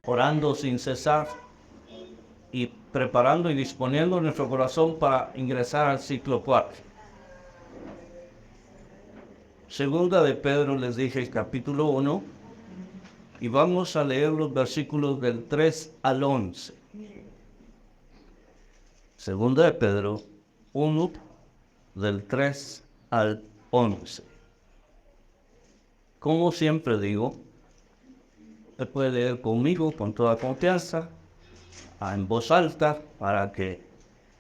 orando sin cesar y preparando y disponiendo nuestro corazón para ingresar al ciclo 4. Segunda de Pedro, les dije, el capítulo 1, y vamos a leer los versículos del 3 al 11. Segunda de Pedro 1, del 3 al 11. Como siempre digo, se puede leer conmigo con toda confianza, en voz alta, para que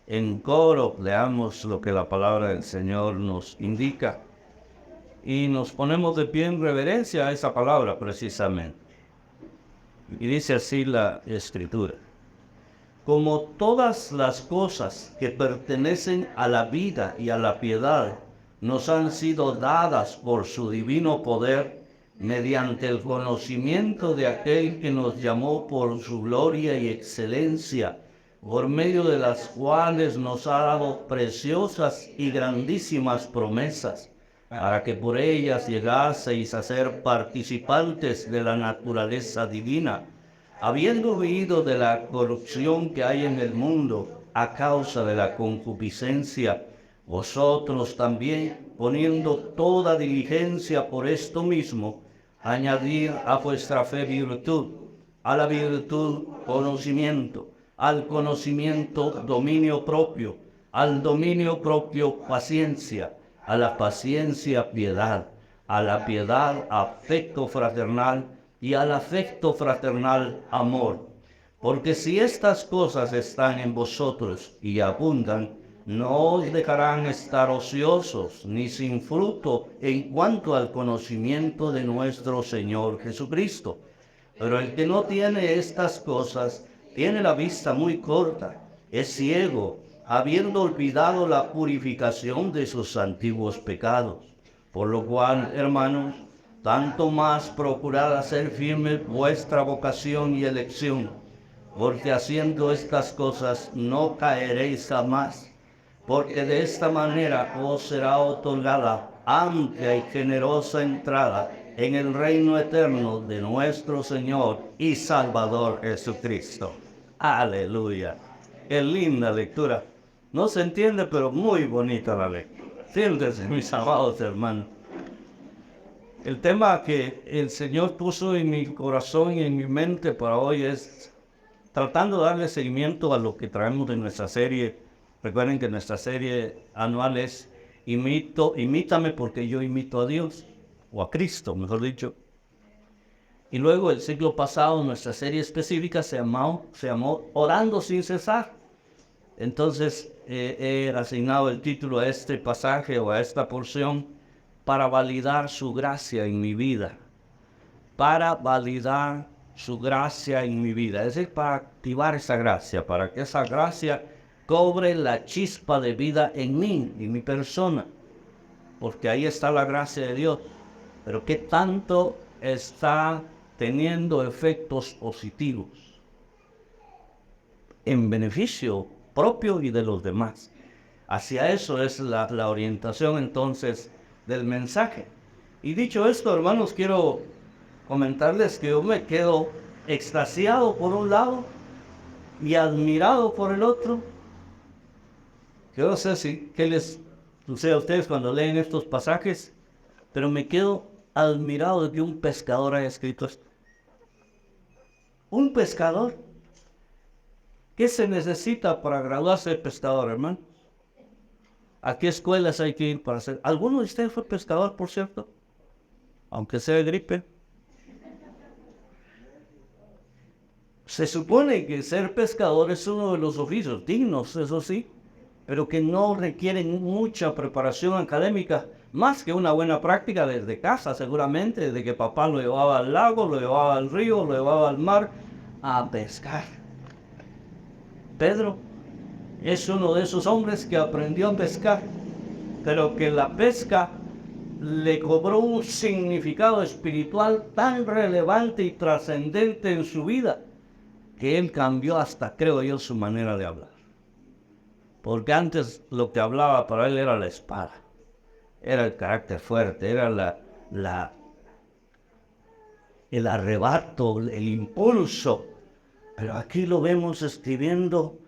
en coro leamos lo que la palabra del Señor nos indica. Y nos ponemos de pie en reverencia a esa palabra precisamente. Y dice así la Escritura: como todas las cosas que pertenecen a la vida y a la piedad nos han sido dadas por su divino poder, mediante el conocimiento de aquel que nos llamó por su gloria y excelencia, por medio de las cuales nos ha dado preciosas y grandísimas promesas, para que por ellas llegaseis a ser participantes de la naturaleza divina, habiendo huido de la corrupción que hay en el mundo a causa de la concupiscencia, vosotros también, poniendo toda diligencia por esto mismo, añadir a vuestra fe virtud, a la virtud conocimiento, al conocimiento dominio propio, al dominio propio paciencia, a la paciencia piedad, a la piedad afecto fraternal, y al afecto fraternal amor. Porque si estas cosas están en vosotros y abundan, no os dejarán estar ociosos ni sin fruto en cuanto al conocimiento de nuestro Señor Jesucristo. Pero el que no tiene estas cosas tiene la vista muy corta, es ciego, habiendo olvidado la purificación de sus antiguos pecados. Por lo cual, hermanos, tanto más procurad hacer firme vuestra vocación y elección, porque haciendo estas cosas no caeréis jamás, porque de esta manera os será otorgada amplia y generosa entrada en el reino eterno de nuestro Señor y Salvador Jesucristo. Aleluya. Qué linda lectura. No se entiende, pero muy bonita la lectura. Siéntense, mis amados hermanos. El tema que el Señor puso en mi corazón y en mi mente para hoy es tratando de darle seguimiento a lo que traemos de nuestra serie. Recuerden que nuestra serie anual es Imítame porque yo imito a Dios, o a Cristo, mejor dicho. Y luego el siglo pasado nuestra serie específica se llamó Orando sin cesar. Entonces he asignado el título a este pasaje o a esta porción: para validar su gracia en mi vida. Para validar su gracia en mi vida. Es decir, para activar esa gracia, para que esa gracia cobre la chispa de vida en mí, en mi persona. Porque ahí está la gracia de Dios. Pero ¿qué tanto está teniendo efectos positivos en beneficio propio y de los demás? Hacia eso es la orientación entonces del mensaje. Y dicho esto, hermanos, quiero comentarles que yo me quedo extasiado por un lado y admirado por el otro. Yo no sé qué les sucede a ustedes cuando leen estos pasajes, pero me quedo admirado de que un pescador haya escrito esto. Un pescador. ¿Qué se necesita para graduarse de pescador, hermano? ¿A qué escuelas hay que ir para hacer? ¿Alguno de ustedes fue pescador, por cierto? Aunque sea de gripe. Se supone que ser pescador es uno de los oficios dignos, eso sí, pero que no requieren mucha preparación académica, más que una buena práctica desde casa, seguramente, desde que papá lo llevaba al lago, lo llevaba al río, lo llevaba al mar a pescar. Pedro es uno de esos hombres que aprendió a pescar, pero que la pesca le cobró un significado espiritual tan relevante y trascendente en su vida, que él cambió hasta, creo yo, su manera de hablar. Porque antes lo que hablaba para él era la espada, era el carácter fuerte, era el arrebato, el impulso Pero aquí lo vemos escribiendo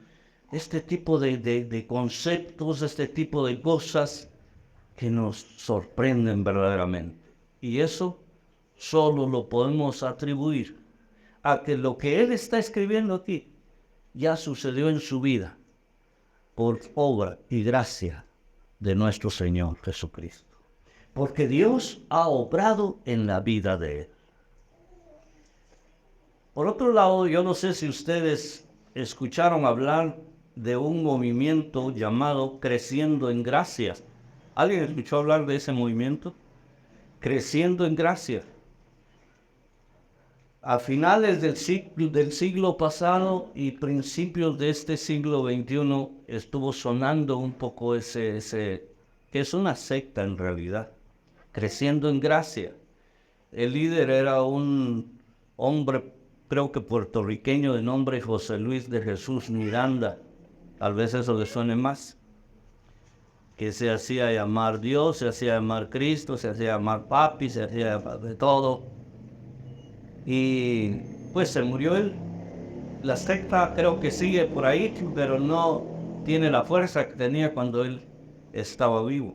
este tipo de conceptos, este tipo de cosas que nos sorprenden verdaderamente. Y eso solo lo podemos atribuir a que lo que él está escribiendo aquí ya sucedió en su vida por obra y gracia de nuestro Señor Jesucristo. Porque Dios ha obrado en la vida de él. Por otro lado, yo no sé si ustedes escucharon hablar de un movimiento llamado Creciendo en Gracia. ¿Alguien escuchó hablar de ese movimiento? Creciendo en Gracia. A finales del siglo pasado y principios de este siglo XXI estuvo sonando un poco ese que es una secta en realidad. Creciendo en Gracia. El líder era un hombre, creo que puertorriqueño, de nombre José Luis de Jesús Miranda. Tal vez eso le suene más. Que se hacía llamar Dios, se hacía llamar Cristo, se hacía llamar Papi, se hacía llamar de todo. Y pues se murió él. La secta creo que sigue por ahí, pero no tiene la fuerza que tenía cuando él estaba vivo.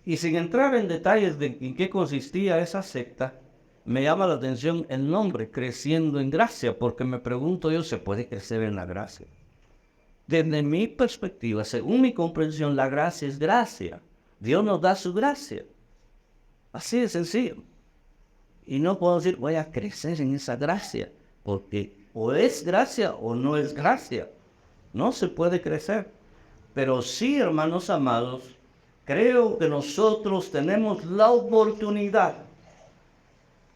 Y sin entrar en detalles de en qué consistía esa secta, me llama la atención el nombre, Creciendo en Gracia, porque me pregunto yo, ¿se puede crecer en la gracia? Desde mi perspectiva, según mi comprensión, la gracia es gracia. Dios nos da su gracia. Así de sencillo. Y no puedo decir, voy a crecer en esa gracia, porque o es gracia o no es gracia. No se puede crecer. Pero sí, hermanos amados, creo que nosotros tenemos la oportunidad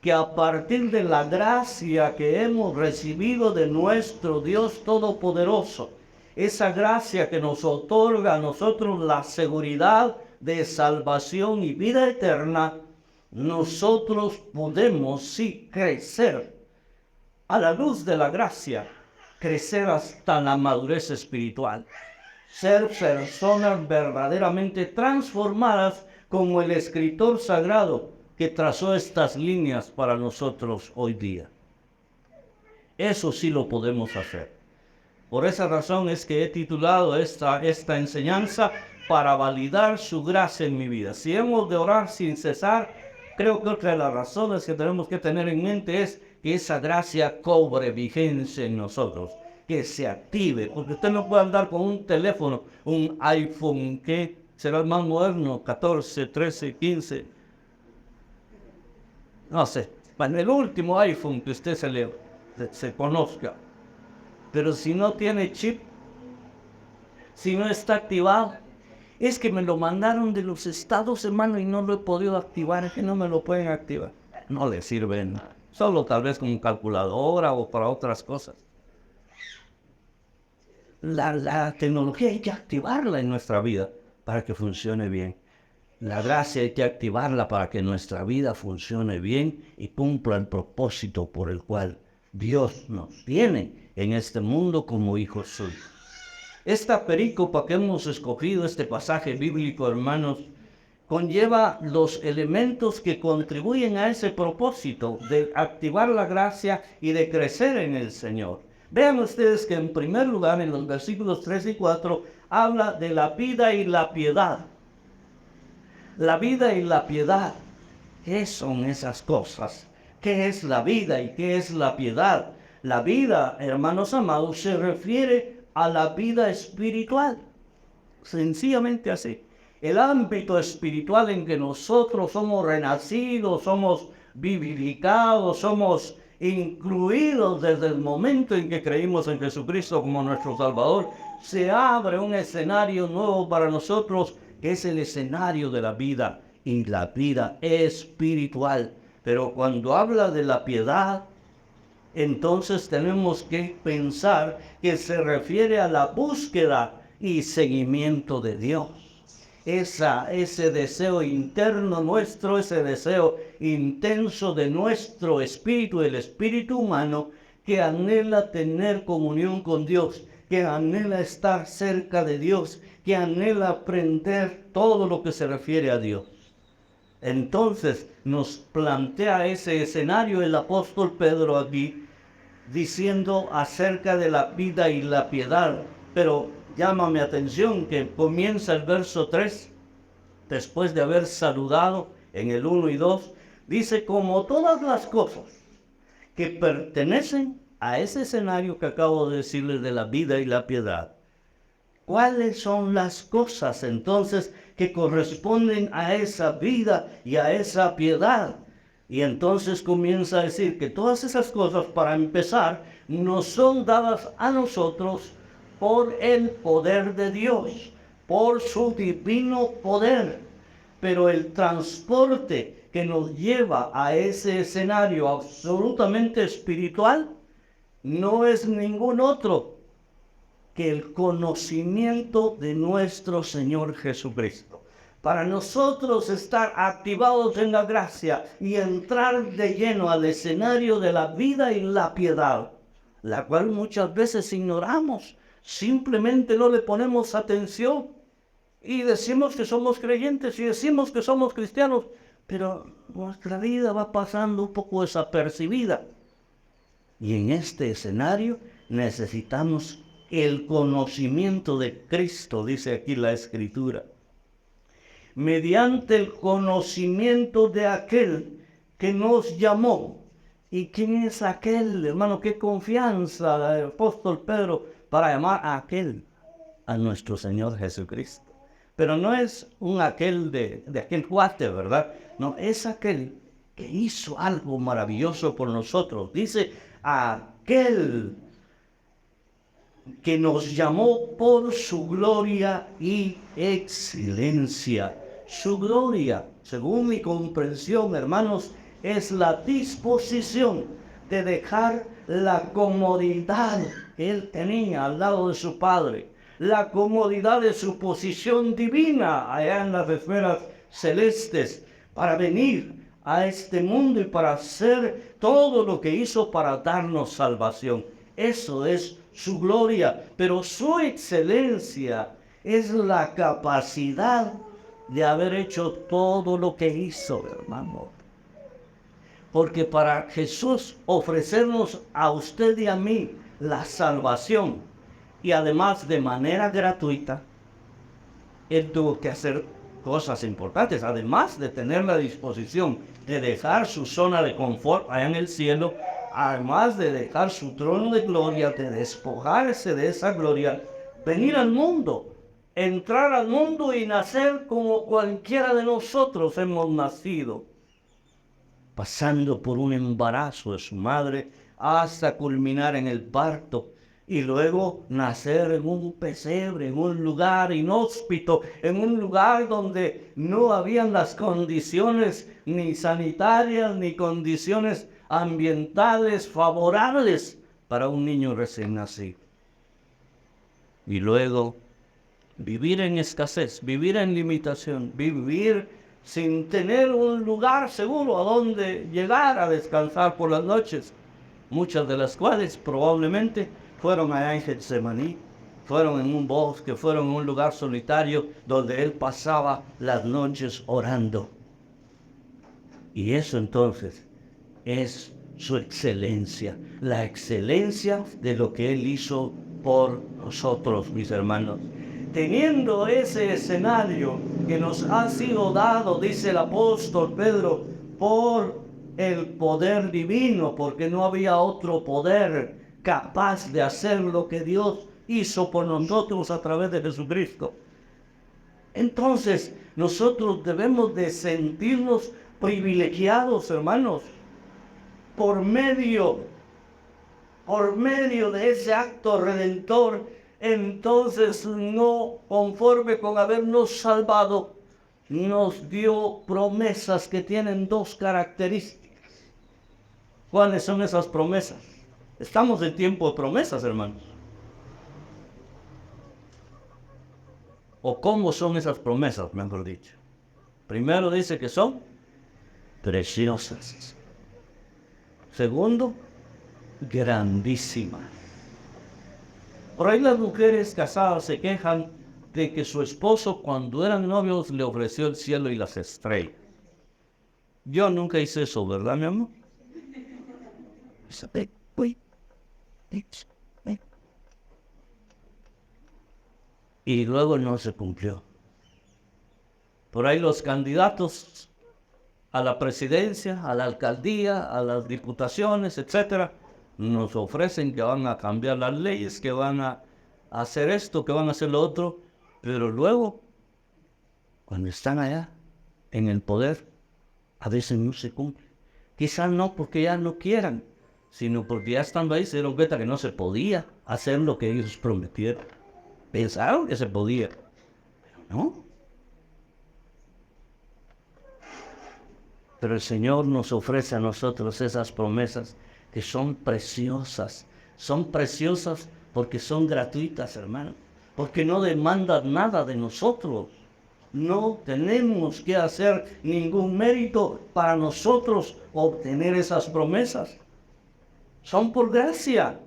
que a partir de la gracia que hemos recibido de nuestro Dios Todopoderoso, esa gracia que nos otorga a nosotros la seguridad de salvación y vida eterna, nosotros podemos sí crecer a la luz de la gracia, crecer hasta la madurez espiritual, ser personas verdaderamente transformadas como el escritor sagrado que trazó estas líneas para nosotros hoy día. Eso sí lo podemos hacer. Por esa razón es que he titulado esta enseñanza para validar su gracia en mi vida. Si hemos de orar sin cesar, creo que otra de las razones que tenemos que tener en mente es que esa gracia cobre vigencia en nosotros, que se active, porque usted no puede andar con un teléfono, un iPhone, que será el más moderno, 14, 13, 15, no sé, bueno, el último iPhone que usted se conozca, pero si no tiene chip, si no está activado, es que me lo mandaron de los Estados, hermano, y no lo he podido activar, es que no me lo pueden activar. No le sirve nada, solo tal vez como calculadora o para otras cosas. La tecnología hay que activarla en nuestra vida para que funcione bien. La gracia hay que activarla para que nuestra vida funcione bien y cumpla el propósito por el cual Dios nos tiene en este mundo como hijos suyos. Esta perícopa que hemos escogido, este pasaje bíblico, hermanos, conlleva los elementos que contribuyen a ese propósito de activar la gracia y de crecer en el Señor. Vean ustedes que en primer lugar, en los versículos 3 y 4, habla de la vida y la piedad. La vida y la piedad. ¿Qué son esas cosas? ¿Qué es la vida y qué es la piedad? La vida, hermanos amados, se refiere a la vida espiritual. Sencillamente así. El ámbito espiritual en que nosotros somos renacidos, somos vivificados, somos incluidos desde el momento en que creímos en Jesucristo como nuestro Salvador, se abre un escenario nuevo para nosotros, que es el escenario de la vida y la vida espiritual. Pero cuando habla de la piedad, entonces tenemos que pensar que se refiere a la búsqueda y seguimiento de Dios. Ese deseo interno nuestro, ese deseo intenso de nuestro espíritu, el espíritu humano, que anhela tener comunión con Dios, que anhela estar cerca de Dios, que anhela aprender todo lo que se refiere a Dios. Entonces nos plantea ese escenario el apóstol Pedro aquí, diciendo acerca de la vida y la piedad. Pero llama mi atención que comienza el verso 3, después de haber saludado en el 1 y 2, dice: como todas las cosas que pertenecen a ese escenario que acabo de decirles de la vida y la piedad. ¿Cuáles son las cosas entonces que corresponden a esa vida y a esa piedad? Y entonces comienza a decir que todas esas cosas, para empezar, nos son dadas a nosotros por el poder de Dios, por su divino poder. Pero el transporte que nos lleva a ese escenario absolutamente espiritual no es ningún otro que el conocimiento de nuestro Señor Jesucristo. Para nosotros estar activados en la gracia y entrar de lleno al escenario de la vida y la piedad, la cual muchas veces ignoramos, simplemente no le ponemos atención y decimos que somos creyentes y decimos que somos cristianos, pero nuestra vida va pasando un poco desapercibida. Y en este escenario necesitamos el conocimiento de Cristo, dice aquí la Escritura. Mediante el conocimiento de aquel que nos llamó. ¿Y quién es aquel, hermano? Qué confianza del apóstol Pedro para llamar a aquel, a nuestro Señor Jesucristo. Pero no es un aquel de aquel cuate, ¿verdad? No, es aquel que hizo algo maravilloso por nosotros. Dice: aquel que nos llamó por su gloria y excelencia. Su gloria, según mi comprensión, hermanos, es la disposición de dejar la comodidad que él tenía al lado de su Padre, la comodidad de su posición divina allá en las esferas celestes, para venir a este mundo y para hacer todo lo que hizo para darnos salvación. Eso es su gloria, pero su excelencia es la capacidad de haber hecho todo lo que hizo, hermano. Porque para Jesús ofrecernos a usted y a mí la salvación, y además de manera gratuita, Él tuvo que hacer cosas importantes, además de tener la disposición de dejar su zona de confort allá en el cielo, además de dejar su trono de gloria, de despojarse de esa gloria, venir al mundo, entrar al mundo y nacer como cualquiera de nosotros hemos nacido, pasando por un embarazo de su madre hasta culminar en el parto, y luego nacer en un pesebre, en un lugar inhóspito, en un lugar donde no habían las condiciones ni sanitarias ni condiciones ambientales favorables para un niño recién nacido. Y luego vivir en escasez, vivir en limitación, vivir sin tener un lugar seguro a donde llegar a descansar por las noches, muchas de las cuales probablemente fueron allá en Getsemaní, fueron en un bosque, fueron en un lugar solitario donde él pasaba las noches orando. Y eso entonces es su excelencia, la excelencia de lo que él hizo por nosotros, mis hermanos. Teniendo ese escenario que nos ha sido dado, dice el apóstol Pedro, por el poder divino, porque no había otro poder capaz de hacer lo que Dios hizo por nosotros a través de Jesucristo. Entonces, nosotros debemos de sentirnos privilegiados, hermanos, por medio de ese acto redentor. Entonces, no conforme con habernos salvado, nos dio promesas que tienen dos características. ¿Cuáles son esas promesas? Estamos en tiempo de promesas, hermanos. ¿O cómo son esas promesas, mejor dicho? Primero dice que son preciosas. Segundo, grandísimas. Por ahí las mujeres casadas se quejan de que su esposo, cuando eran novios, le ofreció el cielo y las estrellas. Yo nunca hice eso, ¿verdad, mi amor? Y luego no se cumplió. Por ahí los candidatos a la presidencia, a la alcaldía, a las diputaciones, etcétera, nos ofrecen que van a cambiar las leyes, que van a hacer esto, que van a hacer lo otro, pero luego, cuando están allá, en el poder, a veces no se cumple. Quizás no porque ya no quieran, sino porque ya estando ahí se dieron cuenta que no se podía hacer lo que ellos prometieron. Pensaron que se podía, pero no. Pero el Señor nos ofrece a nosotros esas promesas que son preciosas. Son preciosas porque son gratuitas, hermano. Porque no demandan nada de nosotros. No tenemos que hacer ningún mérito para nosotros obtener esas promesas. Son por gracia.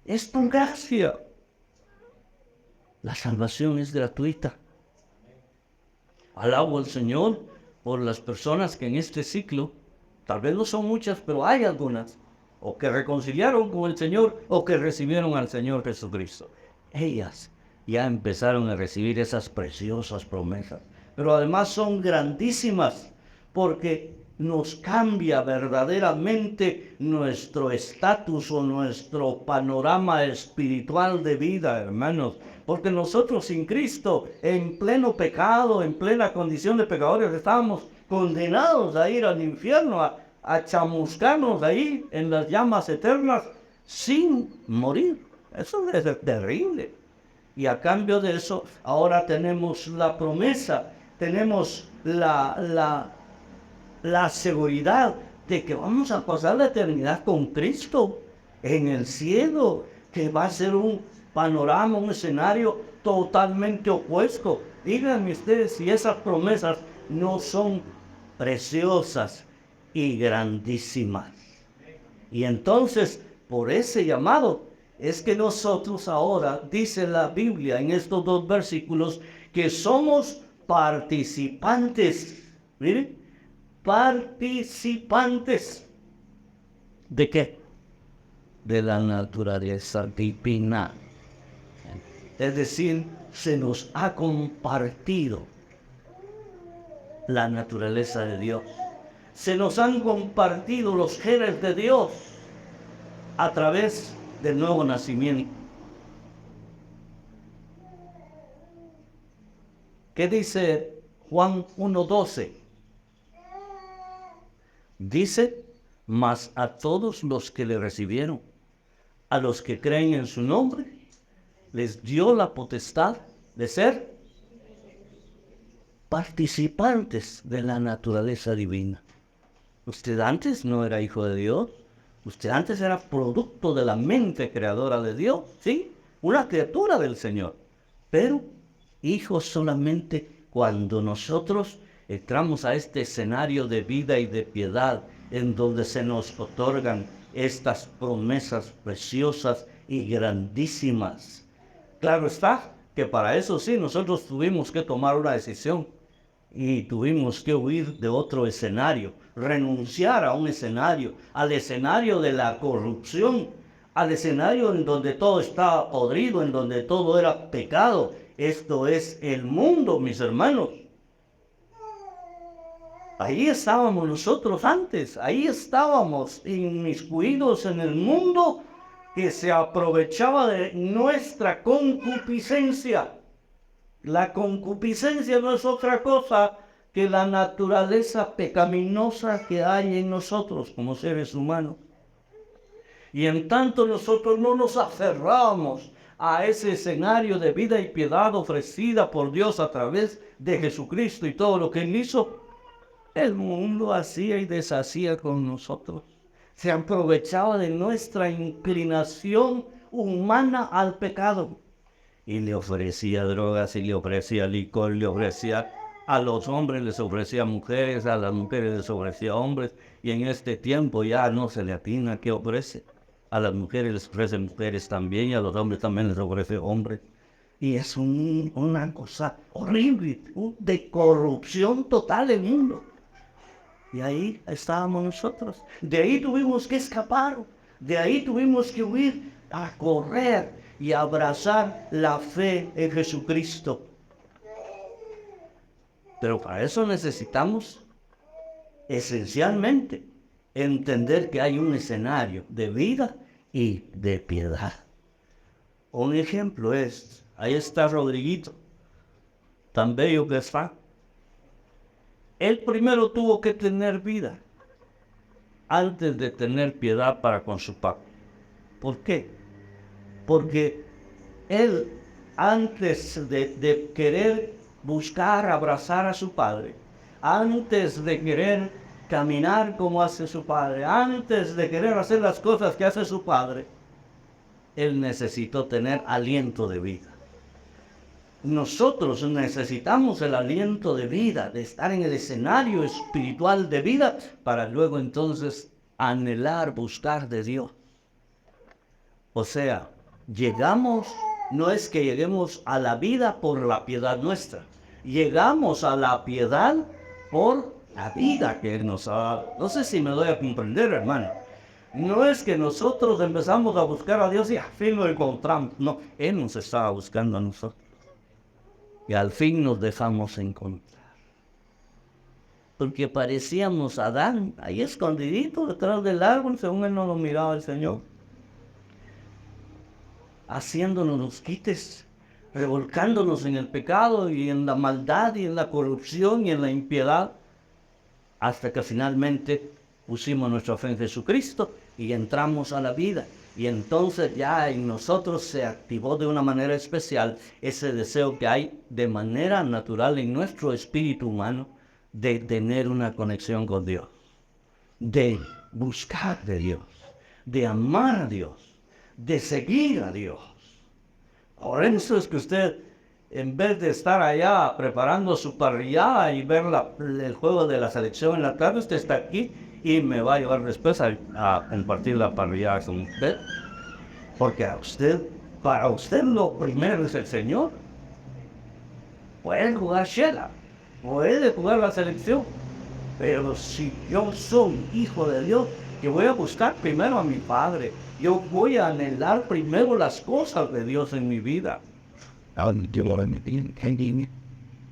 Es por gracia. La salvación es gratuita. Alabo al Señor por las personas que en este ciclo, tal vez no son muchas, pero hay algunas, o que reconciliaron con el Señor, o que recibieron al Señor Jesucristo. Ellas ya empezaron a recibir esas preciosas promesas, pero además son grandísimas, porque nos cambia verdaderamente nuestro estatus o nuestro panorama espiritual de vida, hermanos. Porque nosotros sin Cristo, en pleno pecado, en plena condición de pecadores, estábamos condenados a ir al infierno, a chamuscarnos ahí en las llamas eternas sin morir. Eso es terrible. Y a cambio de eso, ahora tenemos la promesa, tenemos la seguridad de que vamos a pasar la eternidad con Cristo en el cielo, que va a ser un panorama, un escenario totalmente opuesto. Díganme ustedes si esas promesas no son preciosas y grandísimas. Y entonces, por ese llamado, es que nosotros ahora, dice la Biblia en estos dos versículos, que somos participantes. Miren, participantes. ¿De qué? De la naturaleza divina. Es decir, se nos ha compartido la naturaleza de Dios. Se nos han compartido los genes de Dios a través del nuevo nacimiento. ¿Qué dice Juan 1:12? Dice, mas a todos los que le recibieron, a los que creen en su nombre, les dio la potestad de ser participantes de la naturaleza divina. Usted antes no era hijo de Dios. Usted antes era producto de la mente creadora de Dios, ¿sí? Una criatura del Señor. Pero hijos solamente cuando nosotros entramos a este escenario de vida y de piedad, en donde se nos otorgan estas promesas preciosas y grandísimas. Claro está que para eso sí nosotros tuvimos que tomar una decisión y tuvimos que huir de otro escenario, renunciar a un escenario, al escenario de la corrupción, al escenario en donde todo estaba podrido, en donde todo era pecado. Esto es el mundo, mis hermanos. Ahí estábamos nosotros antes, ahí estábamos inmiscuidos en el mundo que se aprovechaba de nuestra concupiscencia. La concupiscencia no es otra cosa que la naturaleza pecaminosa que hay en nosotros como seres humanos. Y en tanto nosotros no nos aferramos a ese escenario de vida y piedad ofrecida por Dios a través de Jesucristo y todo lo que Él hizo, el mundo hacía y deshacía con nosotros. Se aprovechaba de nuestra inclinación humana al pecado. Y le ofrecía drogas, y le ofrecía licor, le ofrecía a los hombres, les ofrecía mujeres, a las mujeres les ofrecía hombres. Y en este tiempo ya no se le atina qué ofrece. A las mujeres les ofrece mujeres también, y a los hombres también les ofrece hombres. Y es una cosa horrible, de corrupción total el mundo. Y ahí estábamos nosotros. De ahí tuvimos que escapar. De ahí tuvimos que huir a correr y abrazar la fe en Jesucristo. Pero para eso necesitamos esencialmente entender que hay un escenario de vida y de piedad. Un ejemplo es, ahí está Rodriguito, tan bello que está. Él primero tuvo que tener vida antes de tener piedad para con su papá. ¿Por qué? Porque él, antes de querer buscar abrazar a su padre, antes de querer caminar como hace su padre, antes de querer hacer las cosas que hace su padre, él necesitó tener aliento de vida. Nosotros necesitamos el aliento de vida, de estar en el escenario espiritual de vida, para luego entonces anhelar, buscar de Dios. O sea, no es que lleguemos a la vida por la piedad nuestra, llegamos a la piedad por la vida que Él nos ha dado. No sé si me doy a comprender, hermano. No es que nosotros empezamos a buscar a Dios y al fin lo encontramos. No, Él nos estaba buscando a nosotros. Y al fin nos dejamos encontrar. Porque parecíamos Adán, ahí escondidito detrás del árbol, según Él no lo miraba el Señor. Haciéndonos los quites, revolcándonos en el pecado y en la maldad y en la corrupción y en la impiedad, hasta que finalmente pusimos nuestra fe en Jesucristo y entramos a la vida. Y entonces ya en nosotros se activó de una manera especial ese deseo que hay de manera natural en nuestro espíritu humano de tener una conexión con Dios, de buscar de Dios, de amar a Dios, de seguir a Dios. Por eso es que usted, en vez de estar allá preparando su parrillada y ver el juego de la selección en la tarde, usted está aquí y me va a llevar después a compartir la parrillada con usted. Porque para usted lo primero es el Señor. Puede jugar Shela, puede jugar la selección, pero si yo soy hijo de Dios, yo voy a buscar primero a mi Padre. Yo voy a anhelar primero las cosas de Dios en mi vida.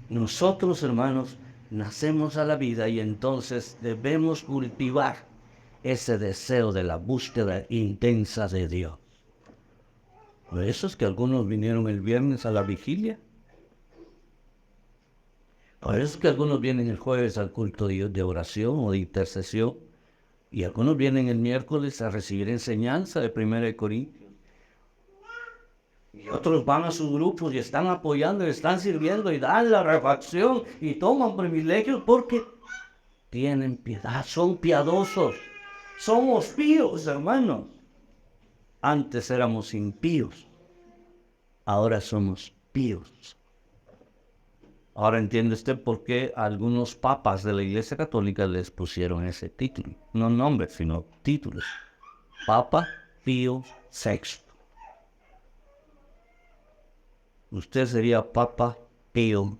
Nosotros, hermanos, nacemos a la vida y entonces debemos cultivar ese deseo de la búsqueda intensa de Dios. Por eso es que algunos vinieron el viernes a la vigilia. Por eso es que algunos vienen el jueves al culto de oración o de intercesión. Y algunos vienen el miércoles a recibir enseñanza de 1 Corintios. Y otros van a sus grupos y están apoyando, y están sirviendo y dan la refacción y toman privilegios porque tienen piedad, son piadosos. Somos píos, hermanos. Antes éramos impíos, ahora somos píos. Ahora entiende usted por qué algunos papas de la Iglesia Católica les pusieron ese título. No nombres, sino títulos. Papa Pío VI. Usted sería Papa Pío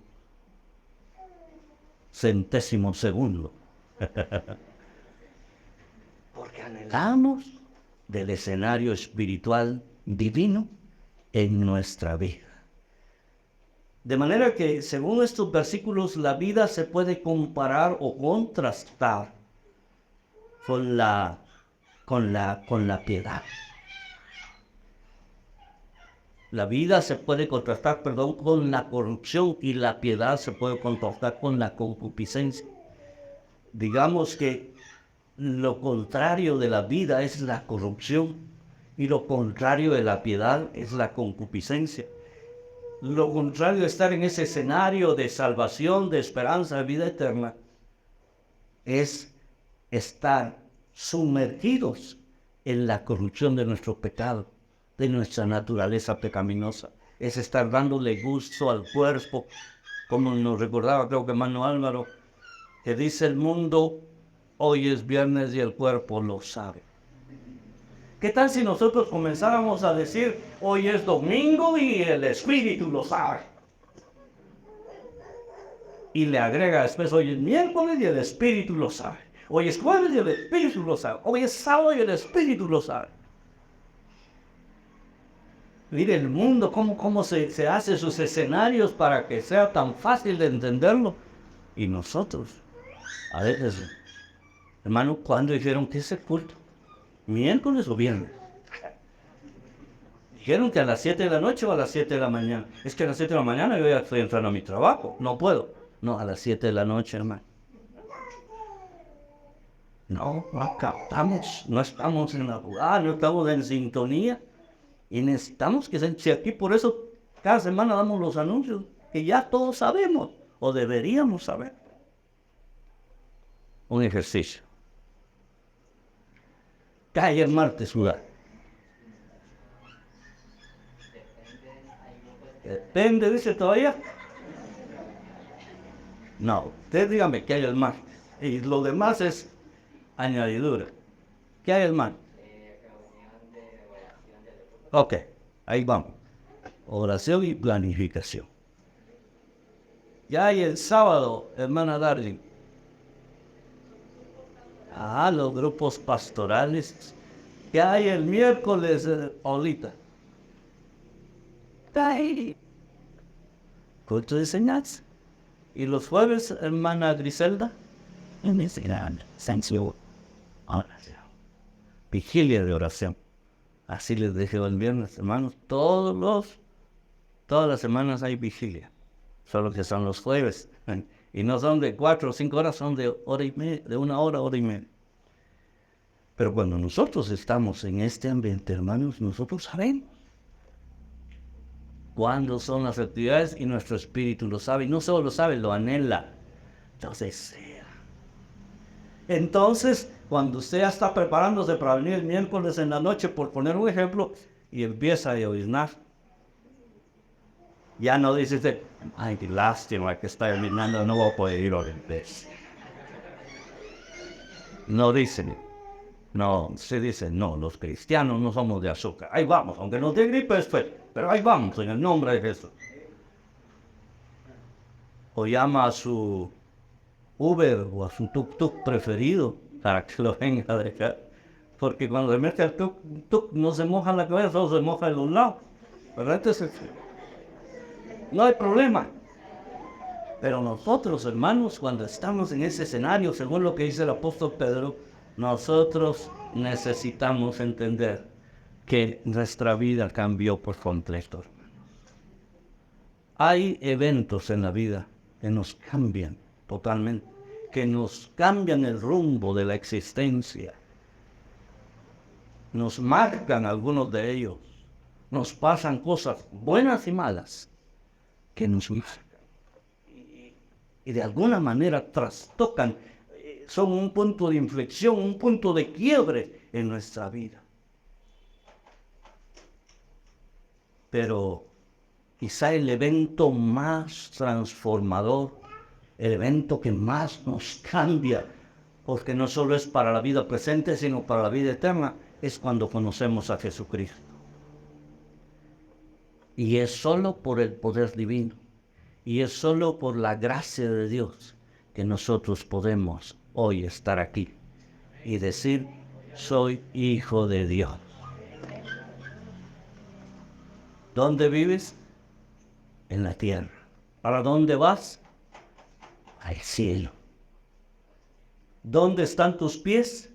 XII. Porque anhelamos del escenario espiritual divino en nuestra vida. De manera que, según estos versículos, la vida se puede comparar o contrastar con la piedad. La vida se puede contrastar, con la corrupción, y la piedad se puede contrastar con la concupiscencia. Digamos que lo contrario de la vida es la corrupción y lo contrario de la piedad es la concupiscencia. Lo contrario de estar en ese escenario de salvación, de esperanza, de vida eterna, es estar sumergidos en la corrupción de nuestro pecado, de nuestra naturaleza pecaminosa. Es estar dándole gusto al cuerpo, como nos recordaba creo que hermano Álvaro, que dice el mundo, hoy es viernes y el cuerpo lo sabe. ¿Qué tal si nosotros comenzáramos a decir, hoy es domingo y el espíritu lo sabe? Y le agrega después, hoy es miércoles y el espíritu lo sabe. Hoy es jueves y el espíritu lo sabe. Hoy es sábado y el espíritu lo sabe. Mire el mundo, cómo se hace sus escenarios para que sea tan fácil de entenderlo. Y nosotros, a veces, hermano, ¿cuándo dijeron que ese culto? ¿Miércoles o viernes? Dijeron que a las 7 de la noche o a las 7 de la mañana. Es que a las 7 de la mañana yo ya estoy entrando a mi trabajo, no puedo. No, a las 7 de la noche, hermano. No captamos, no estamos en la jugada, no estamos en sintonía. Y necesitamos que si aquí, por eso cada semana damos los anuncios que ya todos sabemos o deberíamos saber. Un ejercicio. Cae el martes jugar. Depende, dice todavía. No, usted dígame que hay el martes. Y lo demás es añadidura. ¿Qué hay el martes? Ok, ahí vamos. Oración y planificación. Ya hay el sábado, hermana Darling. Los grupos pastorales. Ya hay el miércoles, Olita. Culto de enseñanza. Y los jueves, hermana Griselda. Vigilia de oración. Así les dije el viernes, hermanos. Todas las semanas hay vigilia. Solo que son los jueves. Y no son de 4 o 5 horas, son de hora y media, de 1 hora, hora y media. Pero cuando nosotros estamos en este ambiente, hermanos, nosotros sabemos cuándo son las actividades y nuestro espíritu lo sabe. Y no solo lo sabe, lo anhela, lo desea. Entonces, cuando usted ya está preparándose para venir el miércoles en la noche, por poner un ejemplo, y empieza a lloviznar, ya no dice usted, ay, qué lástima que está lloviznando, no voy a poder ir hoy en vez. No dicen. No, se dice, no, los cristianos no somos de azúcar. Ahí vamos, aunque nos dé gripe después, pero ahí vamos, en el nombre de Jesús. O llama a su Uber o a su tuk-tuk preferido para que lo venga a dejar. Porque cuando se mete el tuk-tuk no se moja la cabeza, solo se moja de los lados. ¿Verdad? Entonces, no hay problema. Pero nosotros, hermanos, cuando estamos en ese escenario, según lo que dice el apóstol Pedro, nosotros necesitamos entender que nuestra vida cambió por completo. Hay eventos en la vida que nos cambian totalmente, que nos cambian el rumbo de la existencia. Nos marcan algunos de ellos. Nos pasan cosas buenas y malas que nos marcan. Y de alguna manera trastocan, son un punto de inflexión, un punto de quiebre en nuestra vida. Pero quizá el evento más transformador, el evento que más nos cambia, porque no solo es para la vida presente, sino para la vida eterna, es cuando conocemos a Jesucristo. Y es solo por el poder divino, y es solo por la gracia de Dios que nosotros podemos hoy estar aquí y decir, soy hijo de Dios. ¿Dónde vives? En la tierra. ¿Para dónde vas? Al cielo. ¿Dónde están tus pies?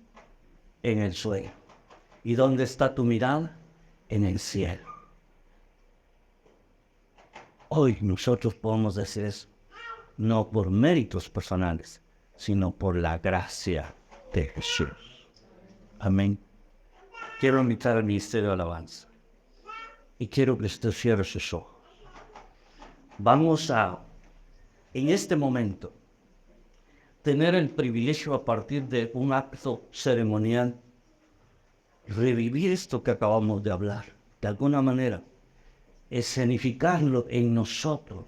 En el suelo. ¿Y dónde está tu mirada? En el cielo. Hoy nosotros podemos decir eso, no por méritos personales, sino por la gracia de Jesús. Amén. Quiero invitar al ministerio de alabanza y quiero que usted cierre sus ojos. Vamos a, en este momento, tener el privilegio a partir de un acto ceremonial, revivir esto que acabamos de hablar, de alguna manera, escenificarlo en nosotros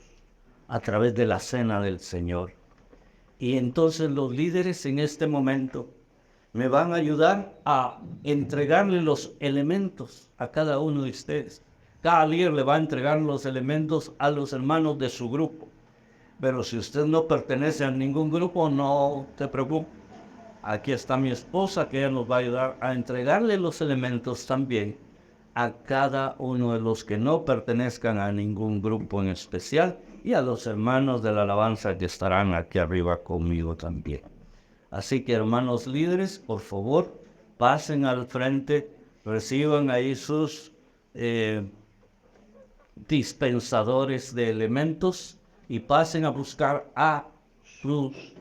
a través de la cena del Señor. Y entonces los líderes en este momento me van a ayudar a entregarle los elementos a cada uno de ustedes. Cada líder le va a entregar los elementos a los hermanos de su grupo. Pero si usted no pertenece a ningún grupo, no te preocupes. Aquí está mi esposa, que ella nos va a ayudar a entregarle los elementos también a cada uno de los que no pertenezcan a ningún grupo en especial y a los hermanos de la alabanza que estarán aquí arriba conmigo también. Así que, hermanos líderes, por favor, pasen al frente, reciban ahí sus dispensadores de elementos y pasen a buscar a sus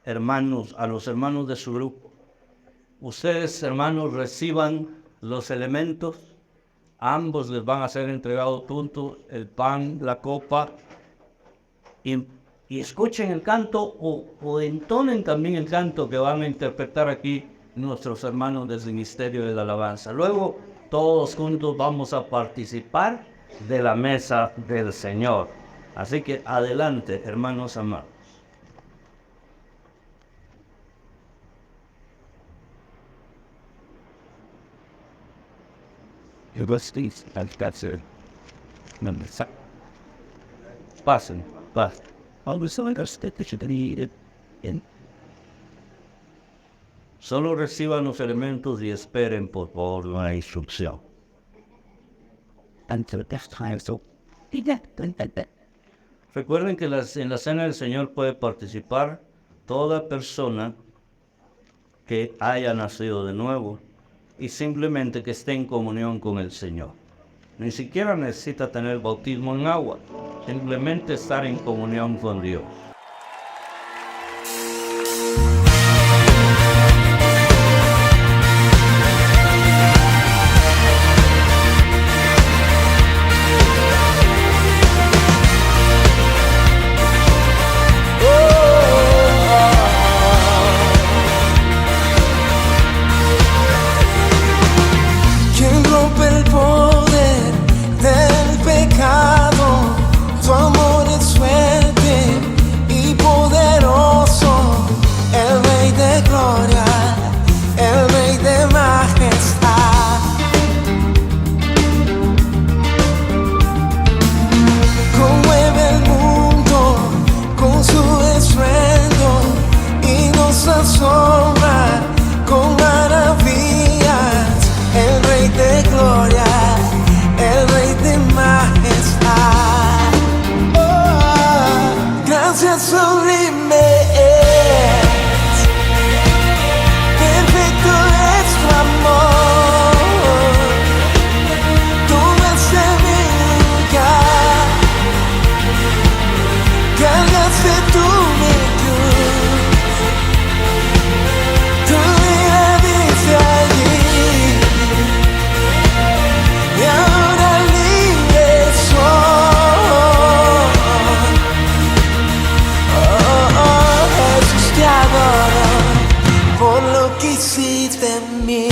hermanos, a los hermanos de su grupo. Ustedes, hermanos, reciban los elementos. Ambos les van a ser entregados juntos, el pan, la copa, y escuchen el canto o entonen también el canto que van a interpretar aquí nuestros hermanos del Ministerio de la Alabanza. Luego, todos juntos vamos a participar de la mesa del Señor. Así que adelante, hermanos amados. Pasen, pasen. Solo reciban los elementos y esperen, por favor, la instrucción. Recuerden que en la cena del Señor puede participar toda persona que haya nacido de nuevo y simplemente que esté en comunión con el Señor. Ni siquiera necesita tener bautismo en agua, simplemente estar en comunión con Dios. Tu amor es fuerte y poderoso, el Rey de gloria, el Rey de majestad. Conmueve el mundo con su estruendo y nos asombra con maravillas, el Rey de gloria, el Rey de majestad. Gracias sublime es, perfecto es tu amor, tomaste mi lugar, cargaste tú mi cruz, tu vida dice allí, y ahora libre soy. Te adoro por lo que hiciste en mí.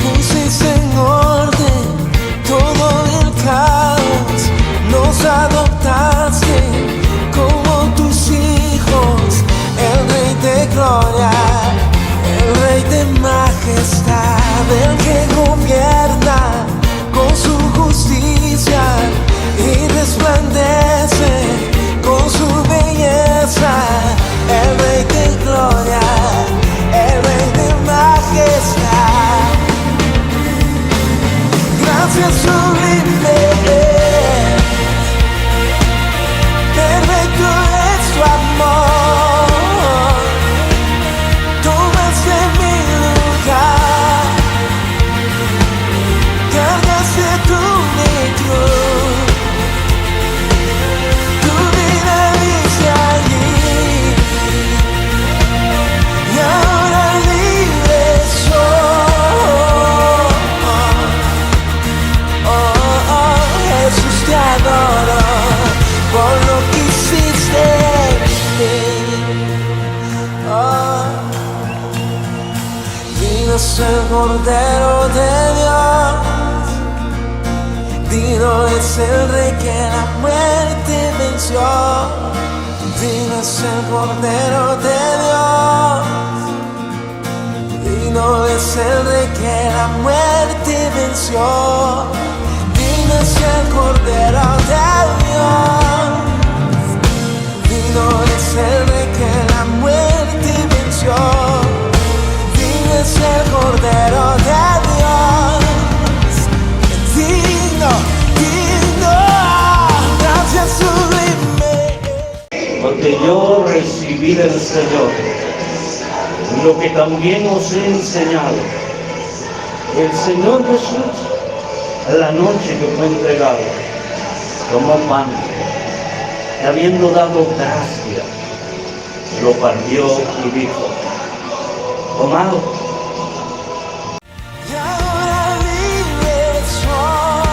Pusiste en orden todo el caos, nos adoptaste como tus hijos, el Rey de gloria, el Rey de majestad, el que gobierna con su justicia y resplandece con su belleza, el Rey de gloria, el Rey de majestad. Gracias sublime es, perfecto es tu amor, tomaste mi lugar, cargaste tú mi cruz, tu vida dice allí, y ahora libre soy. Jesús, te adoro por lo que hiciste en mí. Digno es el Cordero de Dios, digno es el Rey que la muerte venció, digno es el Cordero de Dios, digno es el Rey que la muerte venció, digno es el Cordero de Dios, porque yo recibí del Señor lo que también os he enseñado. El Señor Jesús, en la noche que fue entregado, tomó pan y habiendo dado gracia, lo partió y dijo: tomad, Y ahora vives hoy.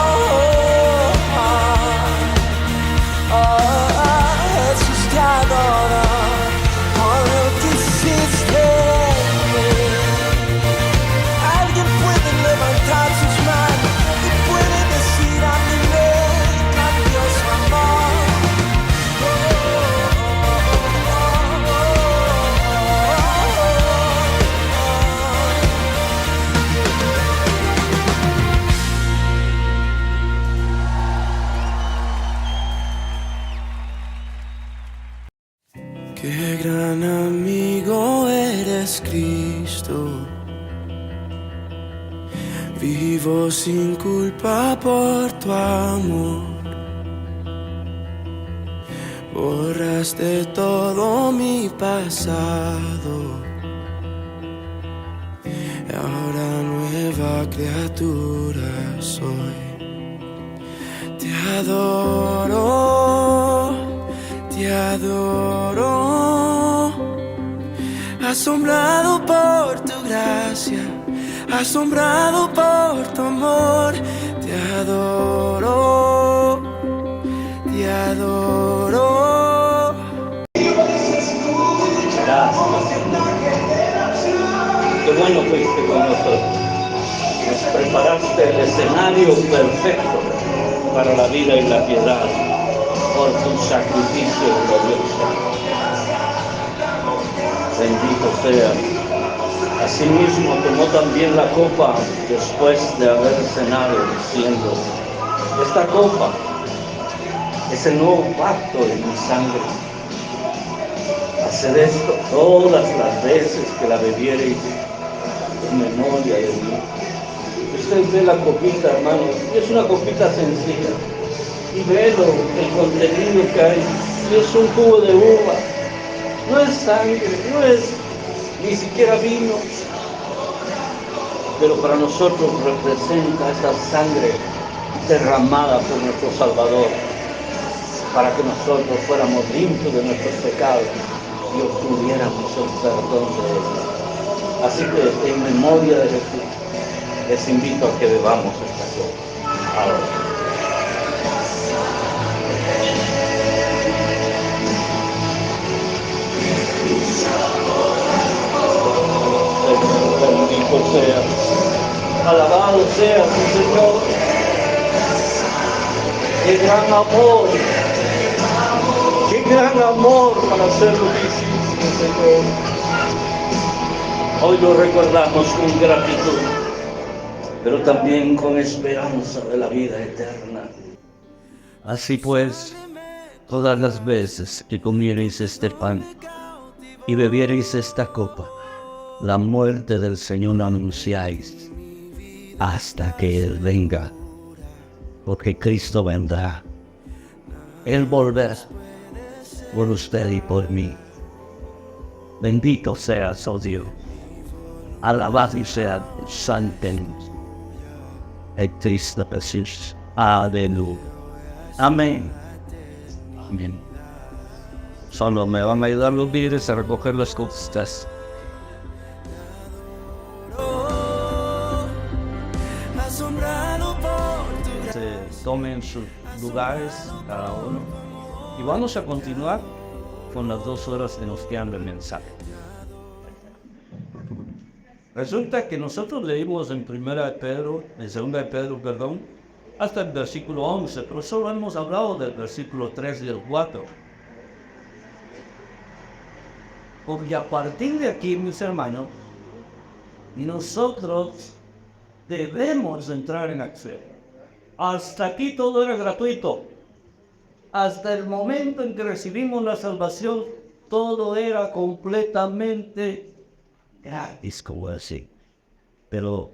Jesús, te adoro por lo que hiciste en mí. Alguien puede levantar sus manos y puede decir: a mí me cambió su amor. Qué gran amigo eres, Cristo. Vivo sin culpa por tu amor. Borraste todo mi pasado. Y ahora nueva criatura soy. Te adoro, te adoro. Asombrado por tu gracia, asombrado por tu amor. Te adoro, te adoro. gracias. Qué bueno fuiste con nosotros. Nos preparaste el escenario perfecto para la vida y la piedad por tu sacrificio glorioso. Bendito sea. Asimismo tomó también la copa después de haber cenado, diciendo: esta copa es el nuevo pacto de mi sangre. Haced esto todas las veces que la bebiereis en memoria de mí. Usted ve la copita, hermanos, y es una copita sencilla. Y ve el contenido que hay. Y es un jugo de uva. No es sangre, no es ni siquiera vino. Pero para nosotros representa esa sangre derramada por nuestro Salvador, para que nosotros fuéramos limpios de nuestros pecados y obtuviéramos el perdón de ellos. Así que en memoria de Jesús, les invito a que bebamos esta copa. Ahora. Bendito sea, alabado sea tu Señor. Qué gran amor para hacer lo que hiciste, Señor. Hoy lo recordamos con gratitud, pero también con esperanza de la vida eterna. Así pues, todas las veces que comiereis este pan y bebiereis esta copa, la muerte del Señor anunciáis hasta que Él venga, porque Cristo vendrá. Él volverá por usted y por mí. Bendito seas, oh Dios. Alabado sea tu santo y Cristo Jesús. Aleluya. Amén. Amén. Solo me van a ayudar los líderes a recoger las cosas. Tomen sus lugares cada uno y vamos a continuar con las 2 horas que nos quedan del mensaje. Resulta que nosotros leímos en 2 de Pedro, hasta el versículo 11, pero solo hemos hablado del versículo 3 y el 4. Porque a partir de aquí, mis hermanos, nosotros debemos entrar en acción. Hasta aquí todo era gratuito. Hasta el momento en que recibimos la salvación, todo era completamente gratis, como así. Pero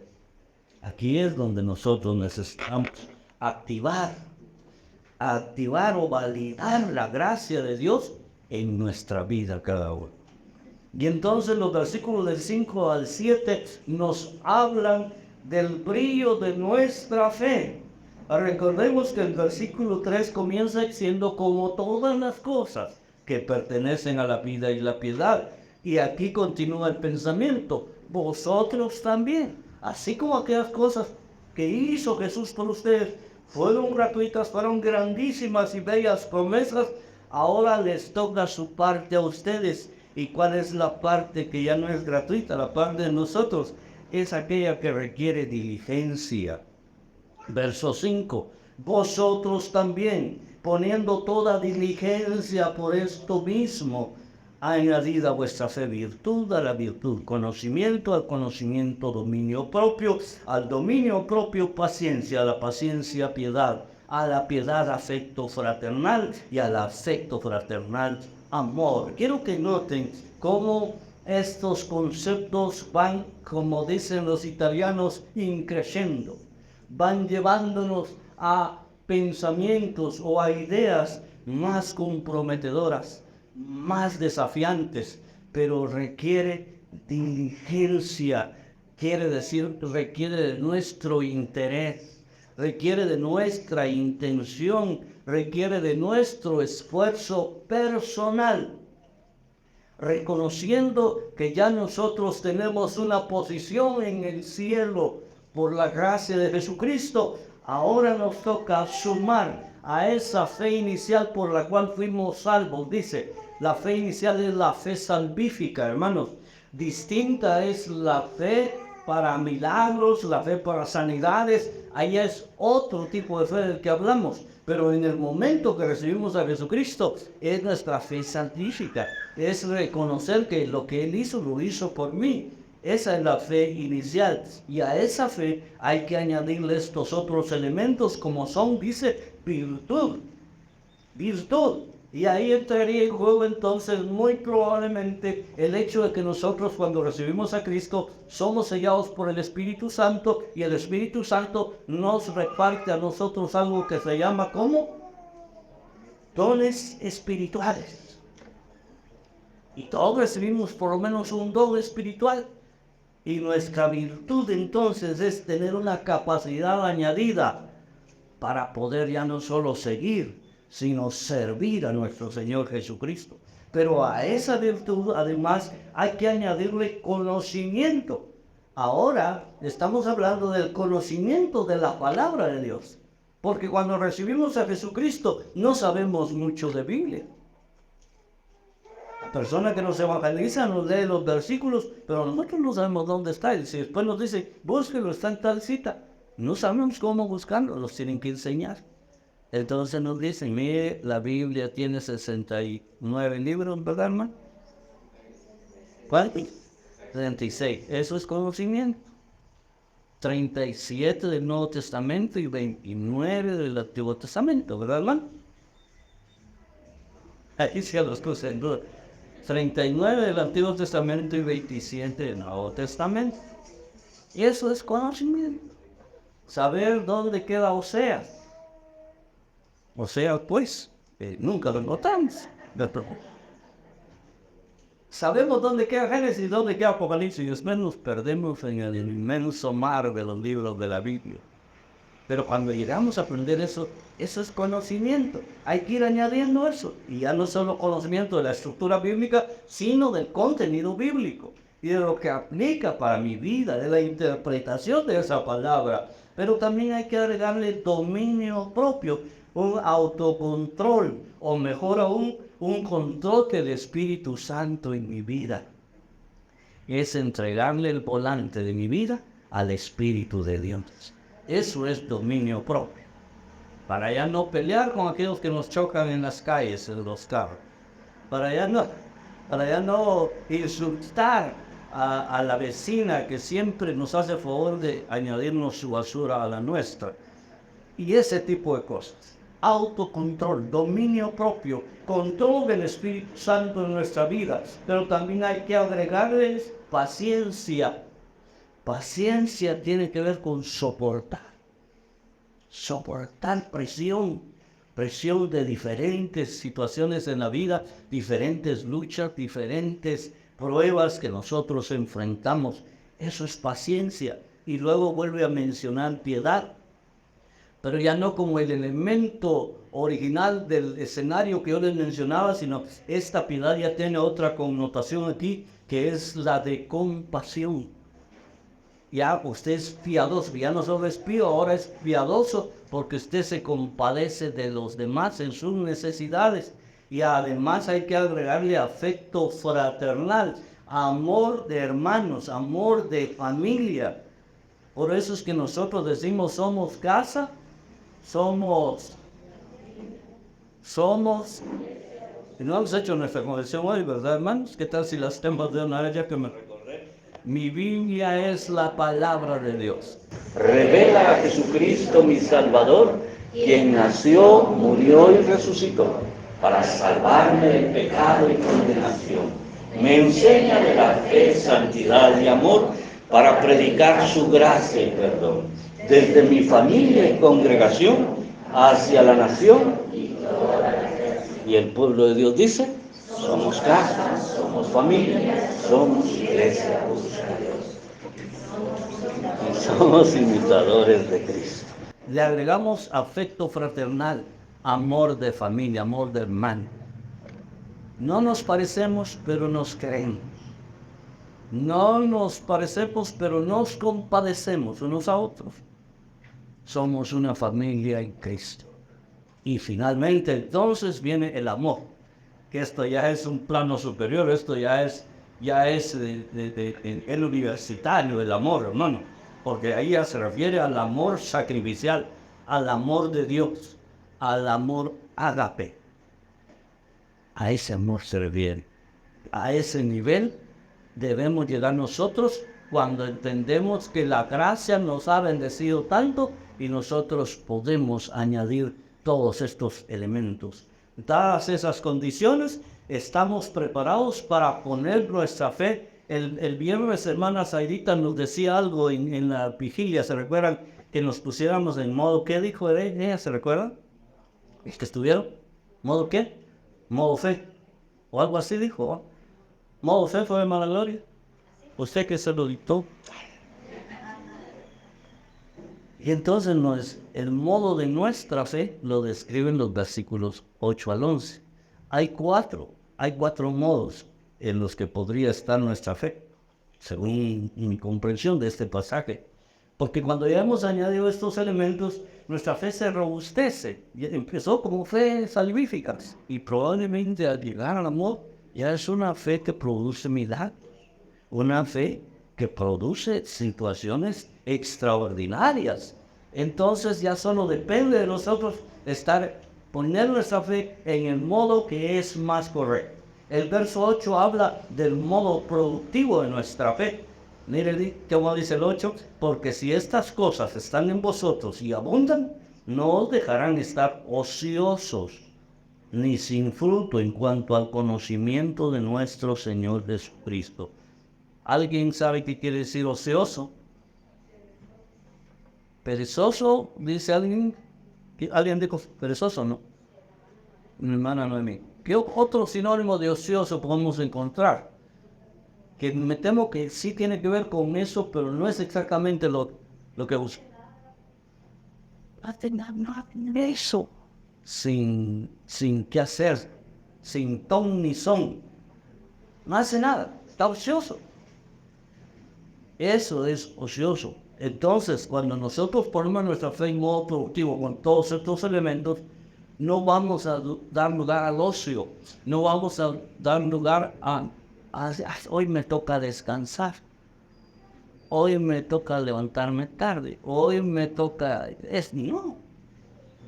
aquí es donde nosotros necesitamos activar o validar la gracia de Dios en nuestra vida cada uno. Y entonces los versículos del 5 al 7 nos hablan del brillo de nuestra fe. Recordemos que el versículo 3 comienza diciendo como todas las cosas que pertenecen a la vida y la piedad. Y aquí continúa el pensamiento, vosotros también, así como aquellas cosas que hizo Jesús por ustedes fueron gratuitas, fueron grandísimas y bellas promesas, ahora les toca su parte a ustedes. ¿Y cuál es la parte que ya no es gratuita? La parte de nosotros es aquella que requiere diligencia. Verso 5, vosotros también, poniendo toda diligencia por esto mismo, añadid a vuestra fe virtud, a la virtud conocimiento, al conocimiento dominio propio, al dominio propio paciencia, a la paciencia piedad, a la piedad afecto fraternal y al afecto fraternal amor. Quiero que noten cómo estos conceptos van, como dicen los italianos, increciendo. Van llevándonos a pensamientos o a ideas más comprometedoras, más desafiantes, pero requiere diligencia, quiere decir, requiere de nuestro interés, requiere de nuestra intención, requiere de nuestro esfuerzo personal, reconociendo que ya nosotros tenemos una posición en el cielo por la gracia de Jesucristo. Ahora nos toca sumar a esa fe inicial por la cual fuimos salvos. Dice, la fe inicial es la fe salvífica, hermanos. Distinta es la fe para milagros, la fe para sanidades. Ahí es otro tipo de fe del que hablamos. Pero en el momento que recibimos a Jesucristo, es nuestra fe salvífica. Es reconocer que lo que Él hizo, lo hizo por mí. Esa es la fe inicial. Y a esa fe hay que añadirle estos otros elementos como son, dice, virtud. Virtud. Y ahí entraría en juego entonces muy probablemente el hecho de que nosotros cuando recibimos a Cristo somos sellados por el Espíritu Santo y el Espíritu Santo nos reparte a nosotros algo que se llama ¿cómo? Dones espirituales. Y todos recibimos por lo menos un don espiritual. Y nuestra virtud entonces es tener una capacidad añadida para poder ya no solo seguir, sino servir a nuestro Señor Jesucristo. Pero a esa virtud además hay que añadirle conocimiento. Ahora estamos hablando del conocimiento de la palabra de Dios. Porque cuando recibimos a Jesucristo no sabemos mucho de Biblia. La persona que nos evangeliza nos lee los versículos, pero nosotros no sabemos dónde está. Y si después nos dice, búsquelo, está en tal cita, no sabemos cómo buscarlo, los tienen que enseñar. Entonces nos dicen, mire, la Biblia tiene 69 libros, ¿verdad, hermano? ¿Cuántos? 36. Eso es conocimiento. 37 del Nuevo Testamento y 29 del Antiguo Testamento, ¿verdad, hermano? Ahí se los puse en duda. 39 del Antiguo Testamento y 27 del Nuevo Testamento. Y eso es conocimiento. Saber dónde queda Oseas. Oseas, pues, nunca lo notamos. Sabemos dónde queda Génesis y dónde queda Apocalipsis. Y después nos perdemos en el inmenso mar de los libros de la Biblia. Pero cuando llegamos a aprender eso, eso es conocimiento. Hay que ir añadiendo eso. Y ya no solo conocimiento de la estructura bíblica, sino del contenido bíblico. Y de lo que aplica para mi vida, de la interpretación de esa palabra. Pero también hay que agregarle dominio propio, un autocontrol, o mejor aún, un control del Espíritu Santo en mi vida. Es entregarle el volante de mi vida al Espíritu de Dios. Eso es dominio propio. Para ya no pelear con aquellos que nos chocan en las calles, en los carros. Para ya no insultar a la vecina que siempre nos hace favor de añadirnos su basura a la nuestra. Y ese tipo de cosas. Autocontrol, dominio propio, control del Espíritu Santo en nuestra vida. Pero también hay que agregarles paciencia. Paciencia tiene que ver con soportar. Soportar presión. presión de diferentes situaciones en la vida, diferentes luchas, diferentes pruebas que nosotros enfrentamos. Eso es paciencia. Y luego vuelve a mencionar piedad, pero ya no como el elemento original del escenario que yo les mencionaba, sino esta piedad ya tiene otra connotación aquí, que es la de compasión. Ya usted es piadoso, ya no solo es pío, ahora es piadoso porque usted se compadece de los demás en sus necesidades. Y además hay que agregarle afecto fraternal, amor de hermanos, amor de familia. Por eso es que nosotros decimos somos casa, somos, y no hemos hecho nuestra confesión hoy, ¿verdad, hermanos? ¿Qué tal si las tenemos de una vez ya que me recordé? Mi Biblia es la palabra de Dios. Revela a Jesucristo mi Salvador, quien nació, murió y resucitó para salvarme del pecado y condenación. Me enseña de la fe, santidad y amor para predicar su gracia y perdón, desde mi familia y congregación hacia la nación. Y el pueblo de Dios dice, somos casa, somos familia, somos iglesia, busca a Dios. Y somos imitadores de Cristo. Le agregamos afecto fraternal, amor de familia, amor de hermano. No nos parecemos, pero nos queremos. No nos parecemos, pero nos compadecemos unos a otros. Somos una familia en Cristo. Y finalmente entonces viene el amor, que esto ya es un plano superior, esto ya es el universitario, el amor, hermano, porque ahí ya se refiere al amor sacrificial, al amor de Dios, al amor ágape. A ese amor se refiere. A ese nivel debemos llegar nosotros cuando entendemos que la gracia nos ha bendecido tanto y nosotros podemos añadir todos estos elementos. Dadas esas condiciones, estamos preparados para poner nuestra fe. El viernes, hermana Zairita nos decía algo en la vigilia, ¿se recuerdan? Que nos pusiéramos en modo, ¿qué dijo ella? ¿Se recuerdan? ¿Es que estuvieron? ¿Modo qué? Modo fe. O algo así dijo, ¿no? Modo fe fue, hermana Gloria. Usted que se lo dictó. Y entonces el modo de nuestra fe lo describen los versículos 8 al 11. Hay cuatro modos en los que podría estar nuestra fe, según mi comprensión de este pasaje. Porque cuando ya hemos añadido estos elementos, nuestra fe se robustece. Y empezó como fe salvífica. Y probablemente al llegar al amor, ya es una fe que produce milagros. Una fe que produce situaciones extraordinarias. Entonces ya solo depende de nosotros poner nuestra fe en el modo que es más correcto. El verso 8 habla del modo productivo de nuestra fe. Mire cómo dice el 8, porque si estas cosas están en vosotros y abundan, no os dejarán estar ociosos, ni sin fruto en cuanto al conocimiento de nuestro Señor Jesucristo. ¿Alguien sabe qué quiere decir ocioso? Perezoso, dice alguien. ¿Alguien dijo perezoso? No. Mi hermana Noemí. ¿Qué otro sinónimo de ocioso podemos encontrar? Que me temo que sí tiene que ver con eso, pero no es exactamente lo que busco. Eso. Sin qué hacer, sin ton ni son. No hace nada, está ocioso. Eso es ocioso. Entonces, cuando nosotros ponemos nuestra fe en modo productivo con todos estos elementos, no vamos a dar lugar al ocio, no vamos a dar lugar a hoy me toca descansar, hoy me toca levantarme tarde, hoy me toca... No,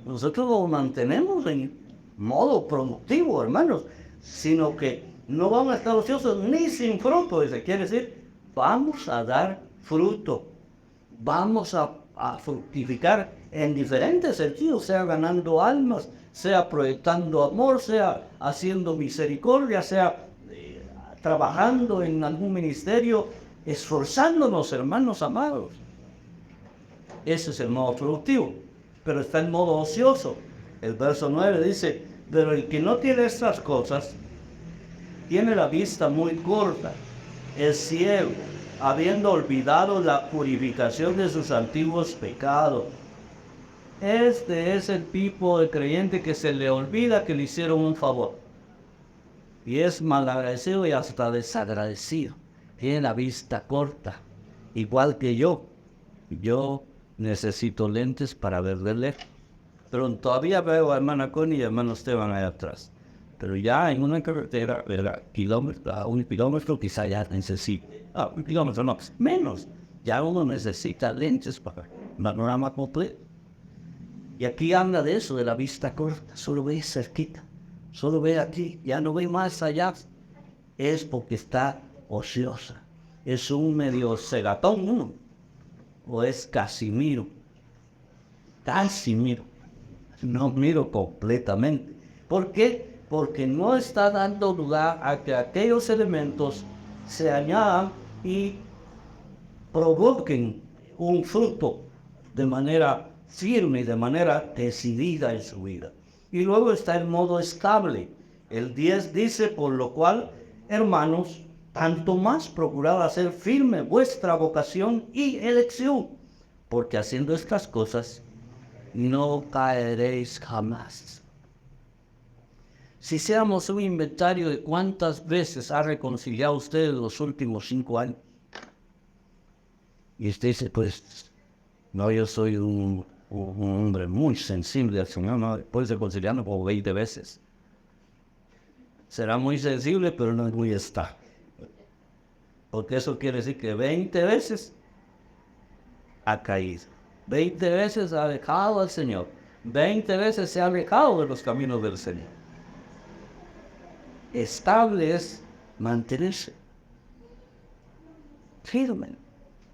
nosotros lo mantenemos en modo productivo, hermanos, sino que no vamos a estar ociosos ni sin fruto, quiere decir, vamos a dar fruto. Vamos a fructificar en diferentes sentidos, sea ganando almas, sea proyectando amor, sea haciendo misericordia, sea trabajando en algún ministerio, esforzándonos, hermanos amados. Ese es el modo productivo, pero está el modo ocioso. El verso 9 dice, pero el que no tiene estas cosas, tiene la vista muy corta, es ciego, habiendo olvidado la purificación de sus antiguos pecados. Este es el tipo de creyente que se le olvida que le hicieron un favor. Y es malagradecido y hasta desagradecido. Tiene la vista corta, igual que yo. Yo necesito lentes para ver de lejos. Pero todavía veo a hermana Connie y a hermano Esteban allá atrás. Pero ya en una carretera, a 1 kilómetro quizá ya necesite. 1 kilómetro no, menos. Ya uno necesita lentes para el panorama completo. Y aquí habla de eso, de la vista corta. Solo ve cerquita. Solo ve aquí. Ya no ve más allá. Es porque está ociosa. Es un medio cegatón, ¿no? O es Casimiro. Casimiro. No miro completamente. ¿Por qué? Porque no está dando lugar a que aquellos elementos se añadan y provoquen un fruto de manera firme y de manera decidida en su vida. Y luego está el modo estable. El 10 dice, por lo cual, hermanos, tanto más procurad hacer firme vuestra vocación y elección, porque haciendo estas cosas no caeréis jamás. Si hiciéramos un inventario de cuántas veces ha reconciliado usted en los últimos 5 años, y usted dice, pues, no, yo soy un hombre muy sensible al Señor, no, puede reconciliarnos como 20 veces. Será muy sensible, pero no es muy estable. Porque eso quiere decir que 20 veces ha caído. 20 veces ha alejado al Señor. 20 veces se ha alejado de los caminos del Señor. Estable es mantenerse firme.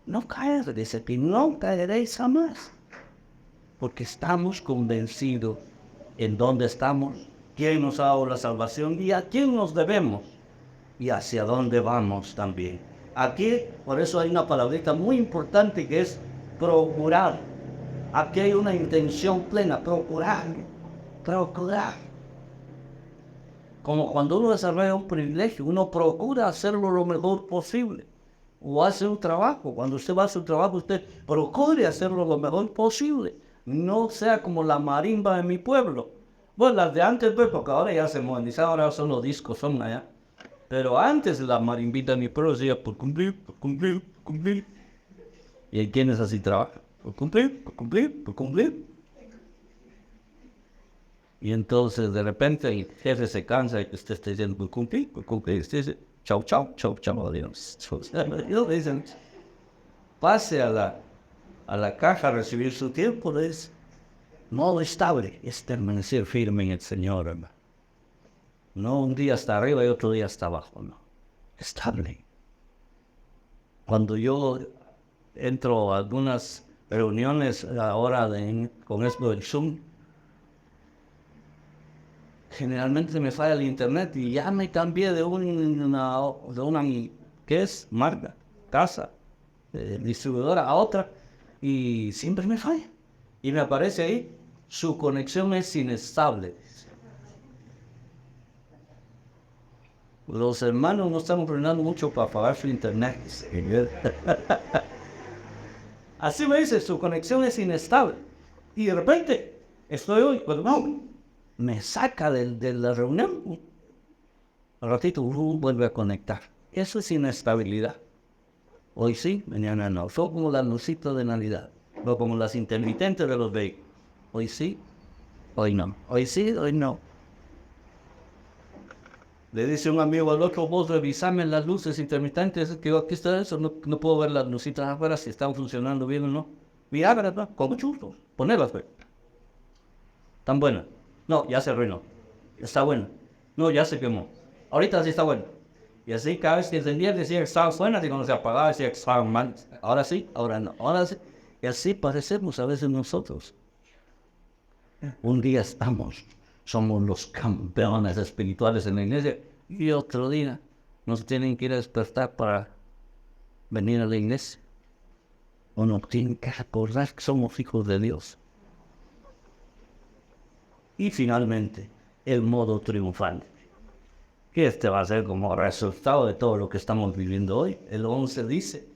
No caer, dice que no caeréis jamás. Porque estamos convencidos en dónde estamos, quién nos ha dado la salvación y a quién nos debemos y hacia dónde vamos también. Aquí, por eso hay una palabrita muy importante que es procurar. Aquí hay una intención plena, procurar. Como cuando uno desarrolla un privilegio, uno procura hacerlo lo mejor posible. O hace un trabajo, cuando usted va a hacer un trabajo, usted procure hacerlo lo mejor posible. No sea como la marimba de mi pueblo. Bueno, las de antes, pues, porque ahora ya se modernizaron, ahora son los discos, son allá. Pero antes la marimbita de mi pueblo decía, por cumplir, por cumplir, por cumplir. ¿Y hay quienes así trabajan? Por cumplir, por cumplir, por cumplir. Y entonces de repente el jefe se cansa de que usted esté diciendo por cumplir, por cumplir. Usted dice, chau, chau, chau, chau, adiós. Y le dicen, pase a la caja a recibir su tiempo. Es modo estable, es permanecer firme en el Señor, hermano. No un día está arriba y otro día está abajo, no. Estable. Cuando yo entro a algunas reuniones ahora con esto del Zoom, generalmente me falla el internet y ya me cambié de una ¿qué es? Marca, casa, distribuidora a otra y siempre me falla. Y me aparece ahí, su conexión es inestable. Los hermanos no están aprendiendo mucho para pagar su internet. Así me dice, su conexión es inestable. Y de repente, estoy hoy, pues no, me saca de la reunión. Al ratito, vuelve a conectar. Eso es inestabilidad. Hoy sí, mañana no. Son como las lucitas de Navidad. O como las intermitentes de los vehículos. Hoy sí, hoy no. Hoy sí, hoy no. Le dice un amigo al otro, vos revisame las luces intermitentes, que aquí está eso, no puedo ver las lucitas afuera si están funcionando bien o no. Mira, ¿verdad? Con mucho gusto, ponerlas, pues. ¿Están buenas? No, ya se arruinó. Está buena. No, ya se quemó. Ahorita sí está buena. Y así cada vez que encendía decía que estaban buenas y cuando se apagaba decía que estaban mal. Ahora sí, ahora no. Ahora sí. Y así parecemos a veces nosotros. Un día somos los campeones espirituales en la iglesia y otro día nos tienen que ir a despertar para venir a la iglesia. O nos tienen que recordar que somos hijos de Dios. Y finalmente, el modo triunfante, que este va a ser como resultado de todo lo que estamos viviendo hoy. El 11 dice,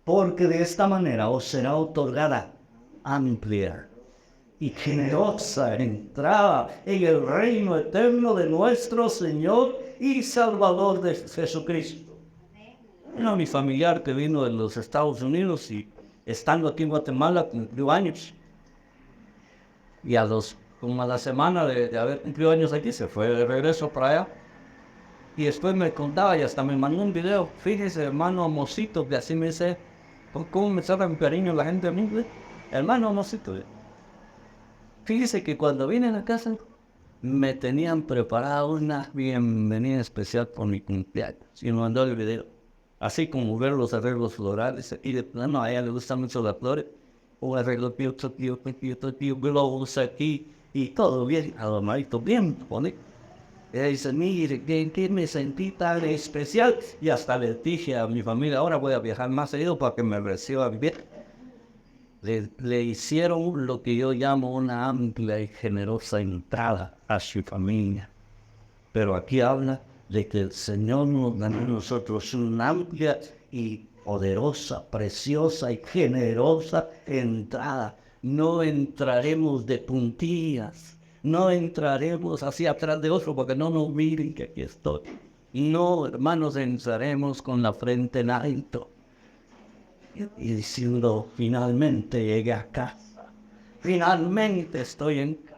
porque de esta manera os será otorgada amplia y generosa entrada en el reino eterno de nuestro Señor y Salvador de Jesucristo. Mi familiar que vino de los Estados Unidos y estando aquí en Guatemala cumplió años. Y como a la semana de haber cumplido años aquí, se fue de regreso para allá. Y después me contaba y hasta me mandó un video. Fíjese, hermano Amosito, que así me dice, ¿cómo me trata mi cariño la gente a mí? Hermano Amosito. Fíjese que cuando vine a la casa, me tenían preparado una bienvenida especial por mi cumpleaños. Y me mandó el video. Así como ver los arreglos florales. Y de plano a ella le gustan mucho las flores. Un arreglo tío, globos aquí. Y todo bien, adornadito, bien bonito. Ella dice, mire, que me sentí tan especial. Y hasta le dije a mi familia, ahora voy a viajar más seguido para que me reciban bien. Le hicieron lo que yo llamo una amplia y generosa entrada a su familia. Pero aquí habla de que el Señor nos da a nosotros una amplia y poderosa, preciosa y generosa entrada. No entraremos de puntillas, no entraremos hacia atrás de otro porque no nos miren que aquí estoy. No, hermanos, entraremos con la frente en alto. Y diciendo, finalmente llegué a casa, finalmente estoy en casa.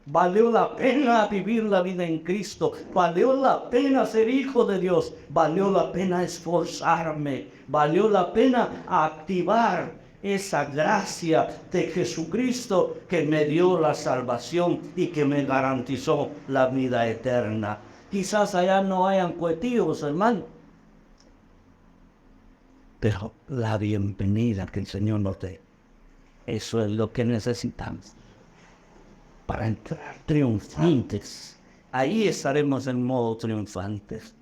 Valió la pena vivir la vida en Cristo, valió la pena ser hijo de Dios, valió la pena esforzarme, valió la pena activar esa gracia de Jesucristo que me dio la salvación y que me garantizó la vida eterna. Quizás allá no hayan cuetillos, hermano, pero la bienvenida que el Señor nos dé, eso es lo que necesitamos para entrar triunfantes. Ahí estaremos en modo triunfantes.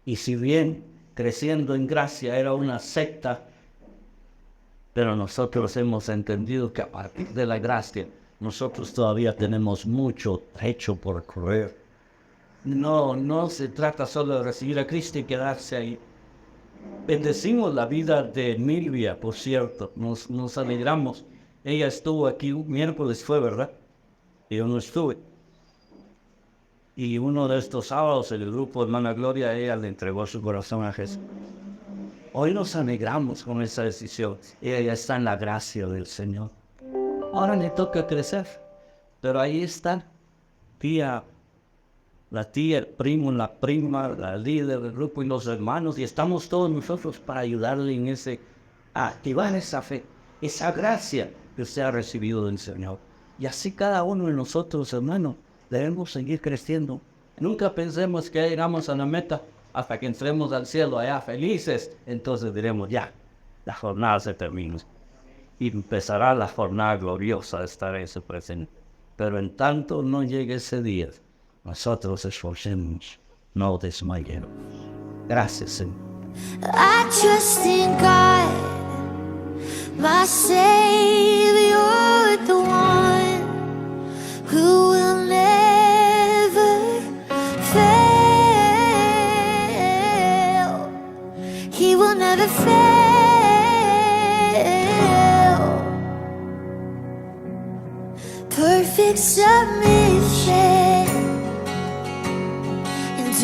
Y si bien creciendo en gracia era una secta, pero nosotros hemos entendido que a partir de la gracia nosotros todavía tenemos mucho trecho por correr. No se trata solo de recibir a Cristo y quedarse ahí. Bendecimos la vida de Milvia, por cierto, nos alegramos. Ella estuvo aquí un miércoles, fue, ¿verdad? Y yo no estuve. Y uno de estos sábados, el grupo Hermana Gloria, ella le entregó su corazón a Jesús. Hoy nos alegramos con esa decisión. Ella ya está en la gracia del Señor. Ahora le toca crecer. Pero ahí está la tía, el primo, la prima, la líder del grupo y los hermanos. Y estamos todos nosotros para ayudarle a activar esa fe, esa gracia que usted ha recibido del Señor. Y así cada uno de nosotros, hermanos, debemos seguir creciendo. Nunca pensemos que llegamos a la meta hasta que entremos al cielo allá felices. Entonces diremos, ya, la jornada se termina. Y empezará la jornada gloriosa de estar en su presencia. Pero en tanto no llegue ese día, nosotros esforcemos, no desmayemos. Gracias, Señor. I trust in God, my Savior, the one who will never fail. He will never fail. Perfect submission and